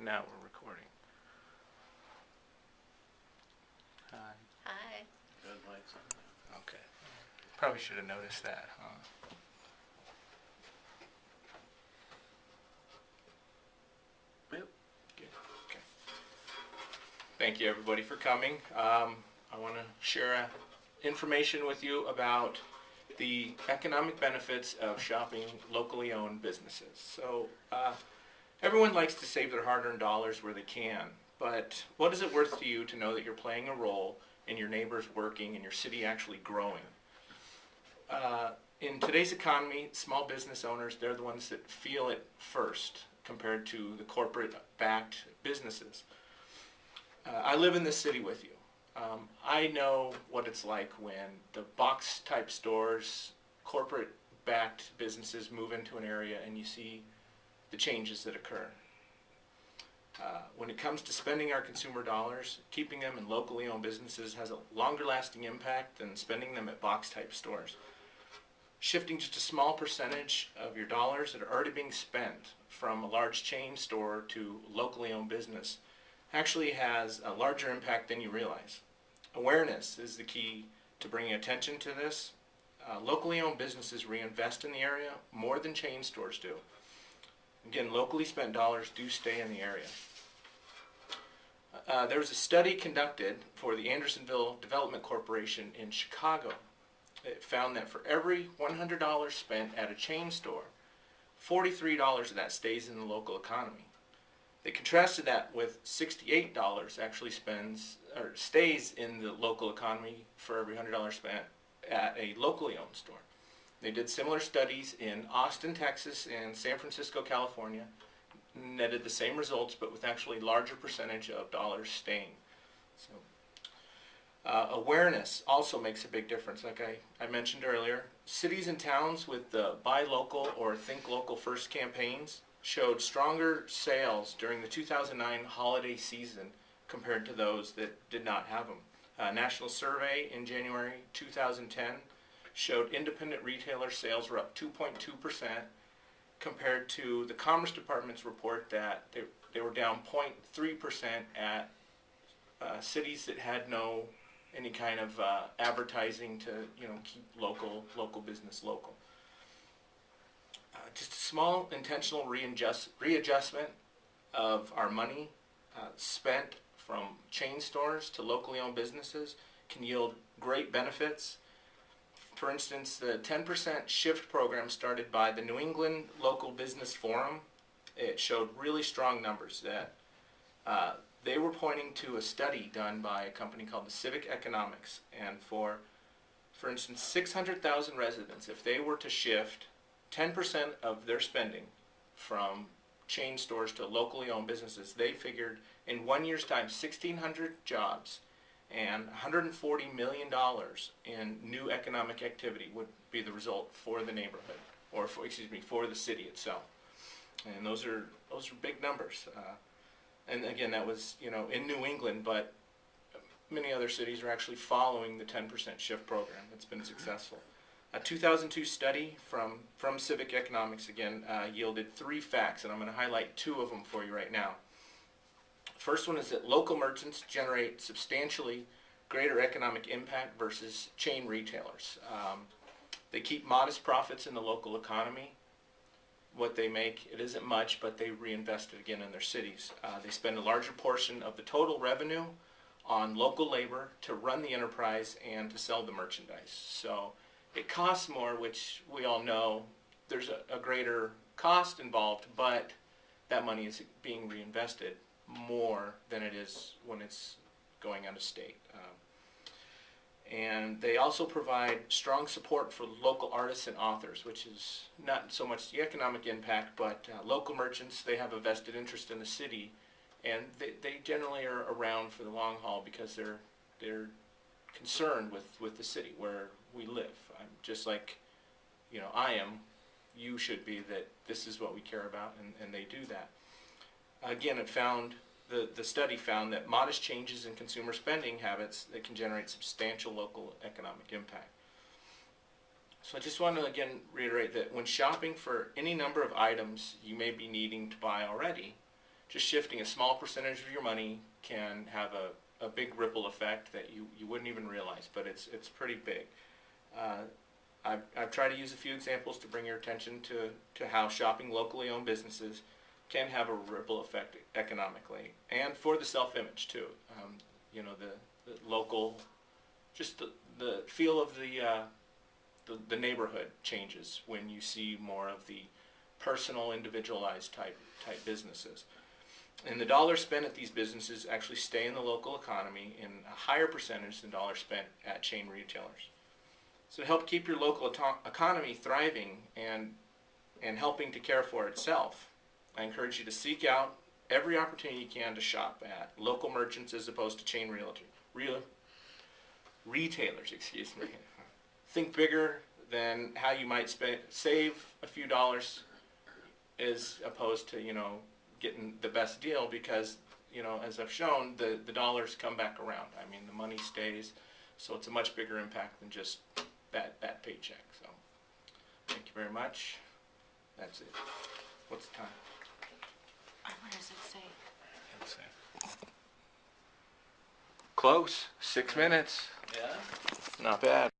Now we're recording. Hi. Hi. Good lights on now. Okay. Probably should have noticed that, huh? Yep. Good. Okay. Thank you, everybody, for coming. I want to share information with you about the economic benefits of shopping locally owned businesses. So, everyone likes to save their hard-earned dollars where they can, but what is it worth to you to know that you're playing a role in your neighbors working and your city actually growing? In today's economy, small business owners, they're the ones that feel it first compared to the corporate-backed businesses. I live in this city with you. I know what it's like when the box-type stores, corporate-backed businesses move into an area and you see the changes that occur. When it comes to spending our consumer dollars, keeping them in locally owned businesses has a longer lasting impact than spending them at box-type stores. Shifting just a small percentage of your dollars that are already being spent from a large chain store to locally owned business actually has a larger impact than you realize. Awareness is the key to bringing attention to this. Locally owned businesses reinvest in the area more than chain stores do. Again, locally spent dollars do stay in the area. There was a study conducted for the Andersonville Development Corporation in Chicago. It found that for every $100 spent at a chain store, $43 of that stays in the local economy. They contrasted that with $68 actually stays in the local economy for every $100 spent at a locally owned store. They did similar studies in Austin, Texas, and San Francisco, California, netted the same results, but with actually larger percentage of dollars staying. So, awareness also makes a big difference. Like I mentioned earlier, cities and towns with the Buy Local or Think Local First campaigns showed stronger sales during the 2009 holiday season compared to those that did not have them. A national survey in January 2010 showed independent retailer sales were up 2.2% compared to the Commerce Department's report that they were down 0.3% at cities that had any kind of advertising to keep local business local. Just a small intentional readjustment of our money spent from chain stores to locally owned businesses can yield great benefits. For instance, the 10% shift program started by the New England Local Business Forum, it showed really strong numbers that they were pointing to a study done by a company called the Civic Economics, and for instance 600,000 residents, if they were to shift 10% of their spending from chain stores to locally owned businesses, they figured in 1 year's time 1,600 jobs and $140 million in new economic activity would be the result for the neighborhood, or for the city itself. And those are big numbers. And again, that was in New England, but many other cities are actually following the 10% shift program. It's been successful. A 2002 study from Civic Economics again yielded 3 facts, and I'm going to highlight 2 of them for you right now. First one is that local merchants generate substantially greater economic impact versus chain retailers. They keep modest profits in the local economy. What they make, it isn't much, but they reinvest it again in their cities. They spend a larger portion of the total revenue on local labor to run the enterprise and to sell the merchandise. So it costs more, which we all know there's a greater cost involved, but that money is being reinvested more than it is when it's going out of state. And they also provide strong support for local artists and authors, which is not so much the economic impact, but local merchants, they have a vested interest in the city, and they generally are around for the long haul because they're concerned with the city where we live. Just like I am, you should be, that this is what we care about, and they do that. Again, the study found that modest changes in consumer spending habits that can generate substantial local economic impact. So I just want to again reiterate that when shopping for any number of items you may be needing to buy already, just shifting a small percentage of your money can have a big ripple effect that you wouldn't even realize, but it's pretty big. I've tried to use a few examples to bring your attention to how shopping locally owned businesses can have a ripple effect economically and for the self-image too. You know, the local, just the feel of the neighborhood changes when you see more of the personal, individualized type businesses. And the dollars spent at these businesses actually stay in the local economy in a higher percentage than dollars spent at chain retailers. So to help keep your local economy thriving and helping to care for itself, I encourage you to seek out every opportunity you can to shop at local merchants as opposed to chain retailers. Excuse me. Think bigger than how you might save a few dollars as opposed to, you know, getting the best deal, because, you know, as I've shown, the dollars come back around. I mean, the money stays, so it's a much bigger impact than just that paycheck. So thank you very much. That's it. What's the time? What does it say? Close. 6 minutes. Yeah? Not bad.